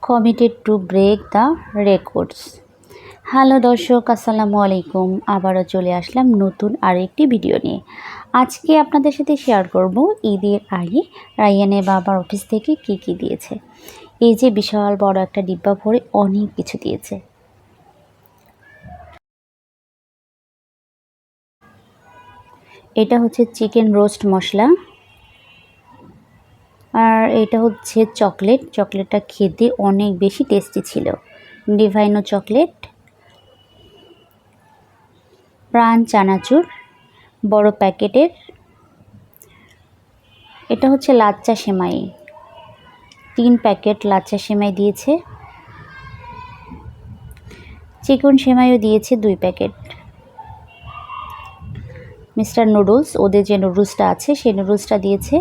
Committed to break the records. Hello দর্শক, আসসালামু আলাইকুম। আবারও চলে আসলাম নতুন আরেকটি ভিডিও নিয়ে। আজকে আপনাদের সাথে শেয়ার করব ঈদের আগে রায়হানের বাবার অফিস থেকে কি দিয়েছে। এই যে বিশাল বড় একটা ডিব্বা ভরে অনেক কিছু দিয়েছে। এটা হচ্ছে চিকেন রোস্ট মশলা, আর এটা হচ্ছে চকলেটটা খেতে অনেক বেশি টেস্টি ছিল, ডিভাইনো চকলেট। প্রাণ চানাচুর বড় প্যাকেটের, এটা হচ্ছে লাচ্চা সেমাই, 3 প্যাকেট লাচ্চা সেমাই দিয়েছে। চিকন সেমাইও দিয়েছে 2 প্যাকেট। মিস্টার নুডলস, ওদের যে নুডলসটা আছে সেই নুডলসটা দিয়েছে।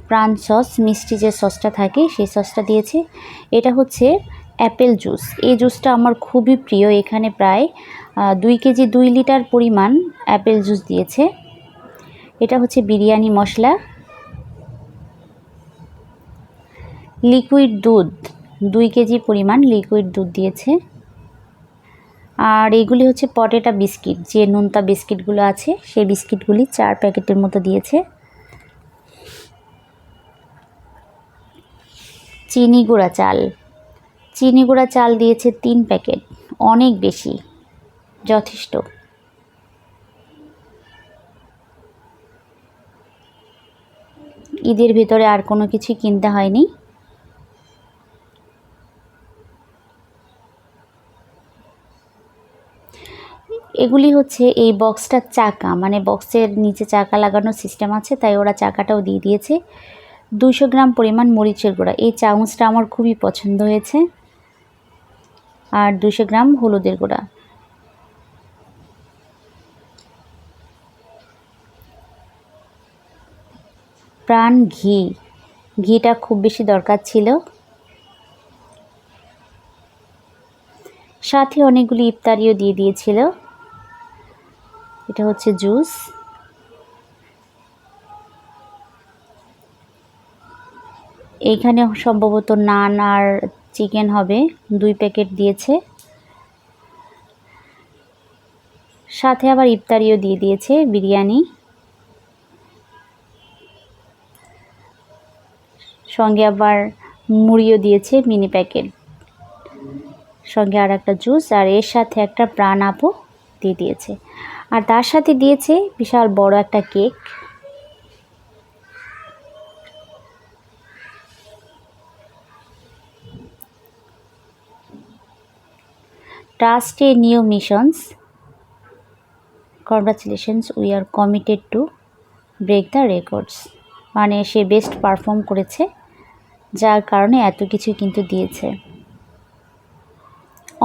প্রাণ সস, মিষ্টি যে সসটা থাকে সেই সসটা দিয়েছে। এটা হচ্ছে অ্যাপেল জুস, এই জুসটা আমার খুবই প্রিয়। এখানে প্রায় 2 কেজি 2 লিটার পরিমাণ অ্যাপেল জুস দিয়েছে। এটা হচ্ছে বিরিয়ানি মশলা, লিকুইড দুধ 2 কেজি পরিমাণ লিকুইড দুধ দিয়েছে। আর এগুলি হচ্ছে পটেটা বিস্কিট, যে নোনতা বিস্কিটগুলো আছে সেই বিস্কিটগুলি 4 প্যাকেটের মতো দিয়েছে। চিনি গুঁড়া চাল দিয়েছে 3 প্যাকেট, অনেক বেশি, যথেষ্ট। ঈদের ভিতরে আর কোনো কিছু কিনতে হয়নি। এগুলি হচ্ছে এই বক্সটার চাকা, মানে বক্সের নিচে চাকা লাগানোর সিস্টেম আছে, তাই ওরা চাকাটাও দিয়ে দিয়েছে। 200 গ্রাম পরিমাণ মরিচের গুঁড়া, এই চামচটা আমার খুবই পছন্দ হয়েছে। আর 200 গ্রাম হলুদের গুঁড়া। প্রাণ ঘিটা খুব বেশি দরকার ছিল। সাথে অনেকগুলি ইফতারিও দিয়ে দিয়েছিল। এটা হচ্ছে জুস। এইখানে সম্ভবত নান আর চিকেন হবে, 2 প্যাকেট দিয়েছে। সাথে আবার ইফতারিও দিয়ে দিয়েছে, বিরিয়ানি, সঙ্গে আবার মুড়িও দিয়েছে মিনি প্যাকেট, সঙ্গে আর একটা জুস, আর এর সাথে একটা প্রাণ আপও দিয়ে দিয়েছে। আর তার সাথে দিয়েছে বিশাল বড় একটা cake. Trust a new missions, congratulations, we are committed to break the records. মানে সে বেস্ট পারফর্ম করেছে, যার কারণে এত কিছু কিন্তু দিয়েছে,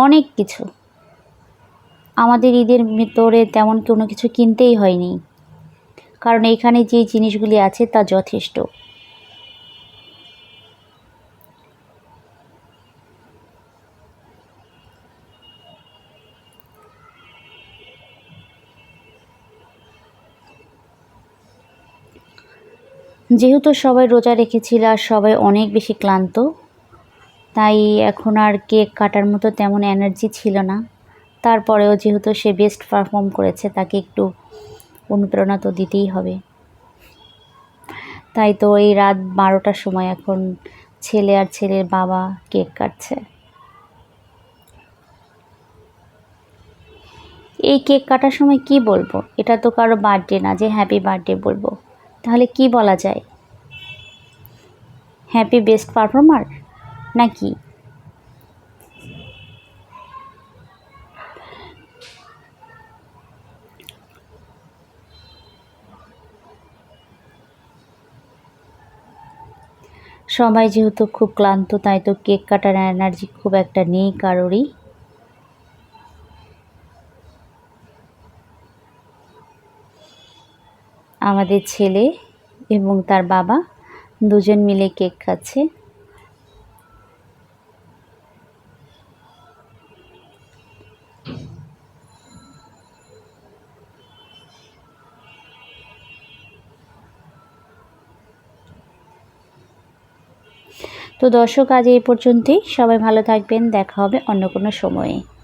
অনেক কিছু। আমাদের ঈদের ভিতরে তেমন কোনো কিছু কিনতেই হয়নি, কারণ এইখানে যে জিনিসগুলি আছে তা যথেষ্ট। যেহেতু সবাই রোজা রেখেছিল আর সবাই অনেক বেশি ক্লান্ত, তাই এখন আর কেক কাটার মতো তেমন এনার্জি ছিল না। তারপরেও যেহেতু সে বেস্ট পারফর্ম করেছে, তাকে একটু অনুপ্রেরণা তো দিতেই হবে। তাই তো এই রাত 12টার সময় এখন ছেলে আর ছেলের বাবা কেক কাটছে। এই কেক কাটার সময় কি বলবো? এটা তো কারো বার্থডে না যে হ্যাপি বার্থডে বলবো। তাহলে কি বলা যায়? হ্যাপি বেস্ট পারফর্মার নাকি? সবাই যেহেতু খুব ক্লান্ত, তাই তো কেক কাটার এনার্জি খুব একটা নেই কারোরই। আমাদের ছেলে এবং তার বাবা দুজন মিলে কেক খাচ্ছে। তো দর্শক, আজ এই পর্যন্তই। সবাই ভালো থাকবেন, দেখা হবে অন্য কোনো সময়ে।